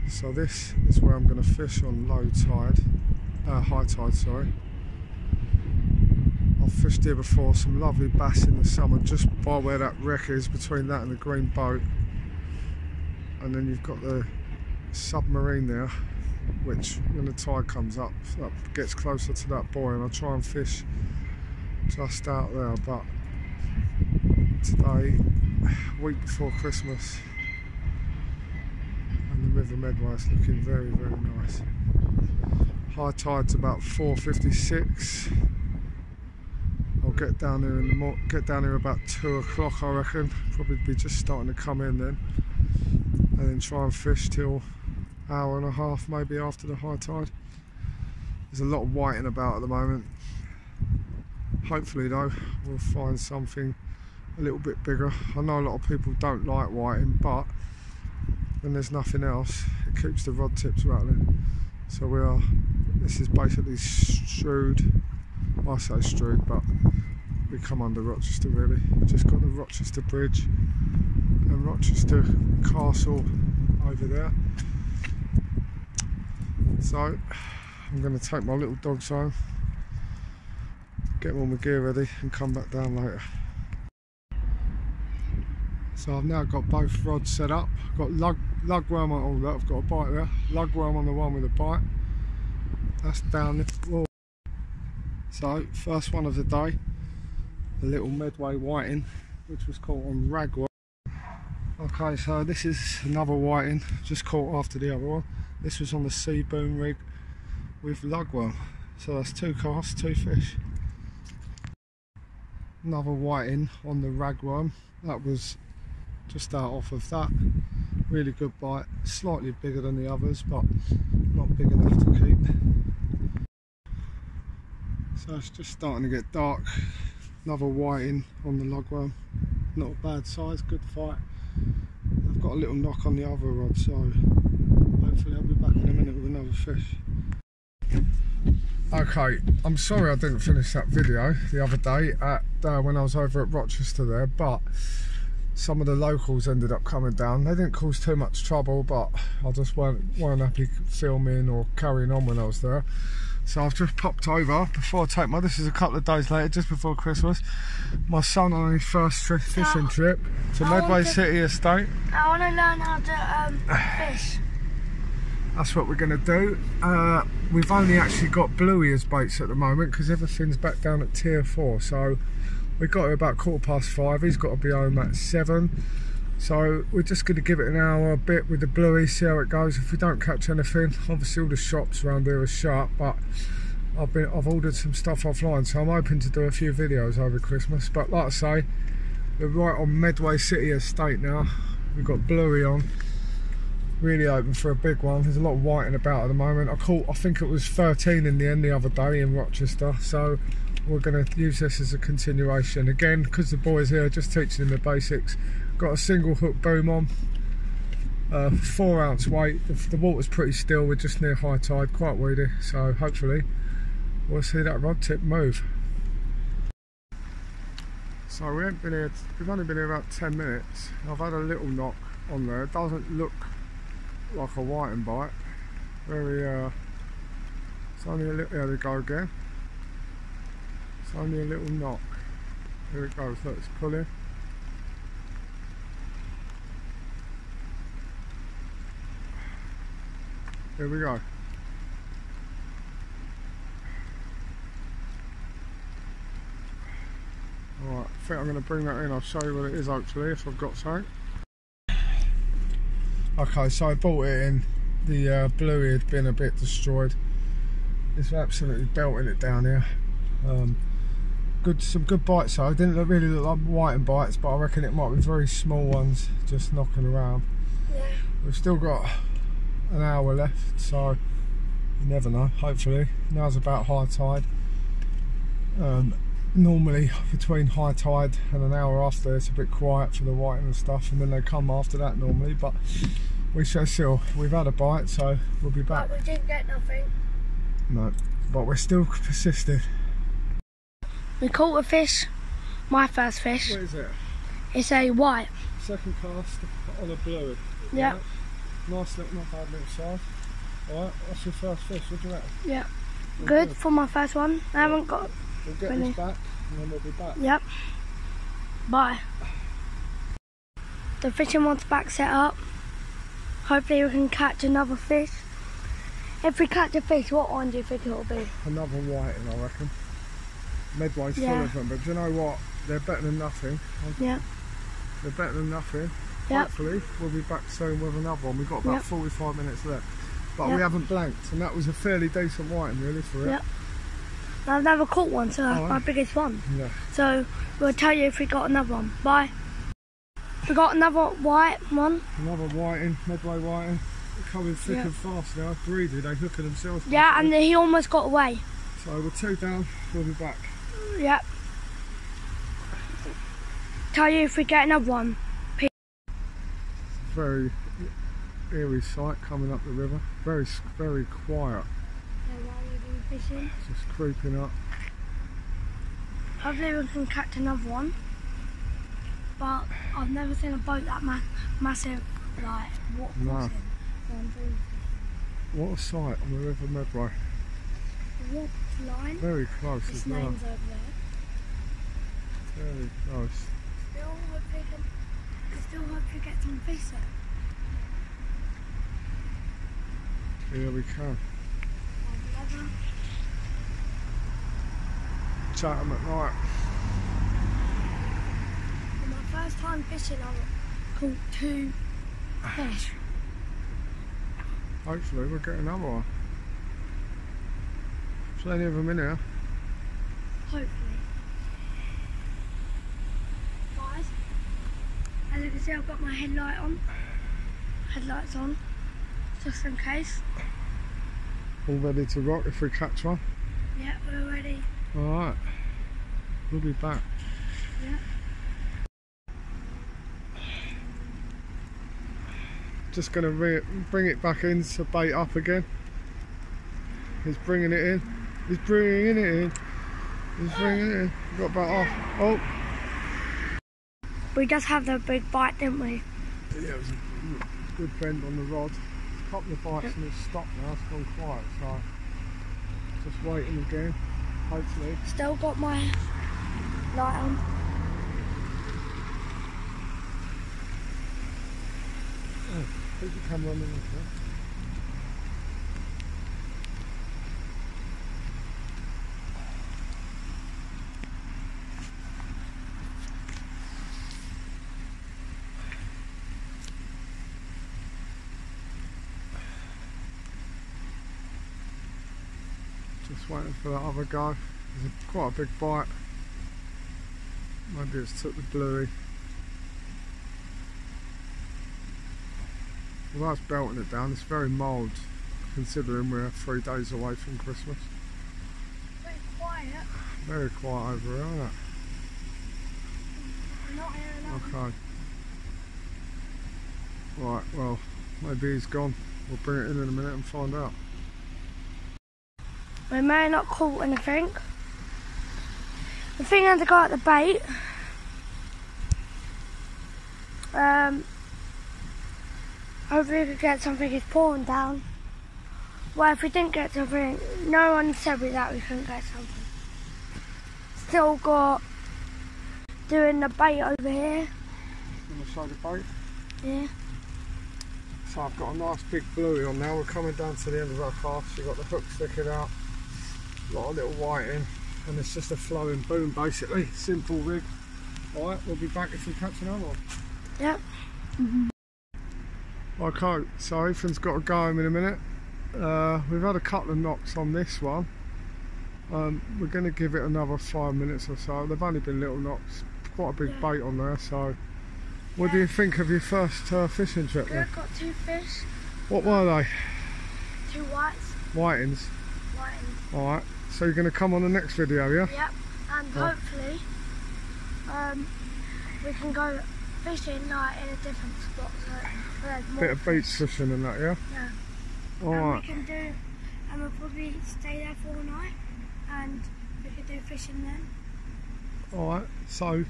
So this is where I'm going to fish on low tide, high tide, sorry. I've fished here before, some lovely bass in the summer, just by where that wreck is, between that and the green boat. And then you've got the submarine there, which when the tide comes up, that gets closer to that buoy, and I'll try and fish just out there. But today, week before Christmas, and the River Medway is looking very, very nice. High tide's about 4:56. I'll get down here in the get down here about 2 o'clock, I reckon. Probably be just starting to come in then, and then try and fish till hour and a half maybe after the high tide. There's a lot of whiting about at the moment. Hopefully though, we'll find something a little bit bigger. I know a lot of people don't like whiting, but when there's nothing else, it keeps the rod tips rattling. So this is basically Strood. I say Strood, but we come under Rochester really. We've just got the Rochester Bridge and Rochester Castle over there. So I'm going to take my little dogs home, get all my gear ready and come back down later. So I've now got both rods set up. I've got lugworm on all that, I've got a bite there. Lugworm on the one with a bite. That's down the wall. So first one of the day, the little Medway whiting, which was caught on ragworm. Okay, so this is another whiting, just caught after the other one. This was on the sea boom rig with lugworm. So that's 2 casts, 2 fish. Another whiting on the ragworm. That was just out off of that. Really good bite, slightly bigger than the others, but not big enough to keep. So it's just starting to get dark. Another whiting on the lugworm. Not a bad size, good fight. I've got a little knock on the other rod, so hopefully I'll be back in a minute with another fish. Okay, I'm sorry I didn't finish that video the other day when I was over at Rochester there, but some of the locals ended up coming down. They didn't cause too much trouble, but I just weren't happy filming or carrying on when I was there. So I've just popped over before I take this is a couple of days later, just before Christmas. My son on his first fishing trip to Medway City Estate. I want to learn how to fish. That's what we're going to do. We've only actually got bluey as baits at the moment because everything's back down at tier 4. So we got here about 5:15. He's got to be home at 7. So we're just going to give it an hour a bit with the bluey, see how it goes. If we don't catch anything, obviously all the shops around here are shut, but I've ordered some stuff offline, so I'm hoping to do a few videos over Christmas. But like I say, we're right on Medway City Estate now. We've got bluey on, really hoping for a big one. There's a lot of whiting about at the moment. I think it was 13 in the end the other day in Rochester, so we're going to use this as a continuation again because the boys here are just teaching them the basics. Got a single hook boom on, 4 ounce weight. The water's pretty still, we're just near high tide, quite weedy, so hopefully we'll see that rod tip move. So we've only been here about 10 minutes. I've had a little knock on there. It doesn't look like a whiting bite. It's only a little, there we go again. It's only a little knock. Here it goes, look, it's pulling. Here we go. Alright, I think I'm going to bring that in. I'll show you what it is actually, if I've got something. Okay, so I brought it in. The bluey had been a bit destroyed. It's absolutely belting it down here. Some good bites though. It didn't really look like whiting bites, but I reckon it might be very small ones just knocking around. Yeah. We've still got an hour left, so you never know. Hopefully now's about high tide. Normally between high tide and an hour after it's a bit quiet for the whiting and stuff, and then they come after that normally, but we shall see. We've had a bite, so we'll be back. But we didn't get nothing. No, but we're still persisting. We caught a fish, my first fish. What is it? It's a white. Second cast on a bluey. Yep. Nice little, not bad little size. Alright, that's your first fish, what do you reckon? Yeah. Good for my first one. I haven't got... We'll get this back and then we'll be back. Yep. Bye. The fishing rod's back set up. Hopefully we can catch another fish. If we catch a fish, what one do you think it'll be? Another whiting, I reckon. Medway's full of them, but do you know what? They're better than nothing. Yeah. They're better than nothing. Yep. Hopefully we'll be back soon with another one. We've got about 45 minutes left. But we haven't blanked, and that was a fairly decent whiting really for it. Yep. I've never caught one, so that's my biggest one. Yeah. So we'll tell you if we got another one. Bye. We got another white one. Another whiting, Medway whiting. They're coming thick and fast now. Breeding, they hook at themselves. Yeah, and he almost got away. So we're 2 down, we'll be back. Yep. Tell you if we get another one. It's a very eerie sight coming up the river. Very quiet. Yeah, while we've been fishing. It's just creeping up. Hopefully we can catch another one. But I've never seen a boat that massive, like, what? No. What a sight on the River Medway. What line? Very close as well. Name's over there. Very close. Still hope we get some fish there. Here we can. Chatham at night. For my first time fishing, I caught 2 fish. Hopefully we'll get another one. Plenty of them in here. Hopefully. Guys, as you can see, I've got my headlights on, just in case. All ready to rock if we catch one. Yeah, we're ready. Alright, we'll be back. Yeah. Just going to bring it back in to bait up again. He's bringing it in. He's bringing it in. He's bringing it in. Got about half. Oh! We just had a big bite, didn't we? Yeah, it was a good bend on the rod. A couple of bites and it's stopped now. It's gone quiet, so just waiting again. Hopefully. Still got my light on. Oh, keep the camera on the water. Just waiting for that other guy. There's quite a big bite. Maybe it's took the bluey. Well, that's belting it down. It's very mild considering we're 3 days away from Christmas. Very quiet. Very quiet over here, isn't it? I'm not hearing that. Okay. Right, well, maybe he's gone. We'll bring it in a minute and find out. We may have not caught anything. The thing had to go at the bait. Hopefully we could get something. It's pouring down. Well, if we didn't get something, no one said that we couldn't get something. Still got doing the bait over here. You want to show the bait? Yeah. So I've got a nice big bluey on now. We're coming down to the end of our cast. You've got the hook sticking out. Got a little whiting. And it's just a flowing boom basically. Simple rig. Alright, we'll be back if we catch another one. Yep. Okay, so Ethan's got to go home in a minute. We've had a couple of knocks on this one. We're going to give it another 5 minutes or so. They've only been little knocks. Quite a big bait on there, so... What do you think of your first fishing trip then? I've got 2 fish. What were they? 2 whites. Whitings? Whitings. Alright, so you're going to come on the next video, yeah? Yep, and hopefully we can go fishing like in a different spot. So there's more Bit of beach fishing and that, yeah? Yeah. Alright. And we'll probably stay there for a night and we could do fishing then. Alright, so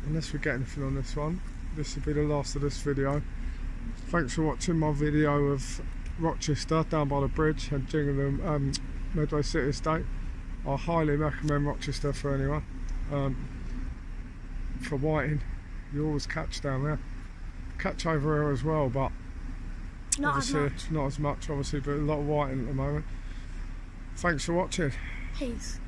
unless we get anything on this one, this will be the last of this video. Thanks for watching my video of Rochester down by the bridge and Gillingham, Medway City Estate. I highly recommend Rochester for anyone. For whiting, you always catch down there. Catch over here as well, but Not as obviously much. not as much, obviously, but a lot of whiting at the moment. Thanks for watching. Peace.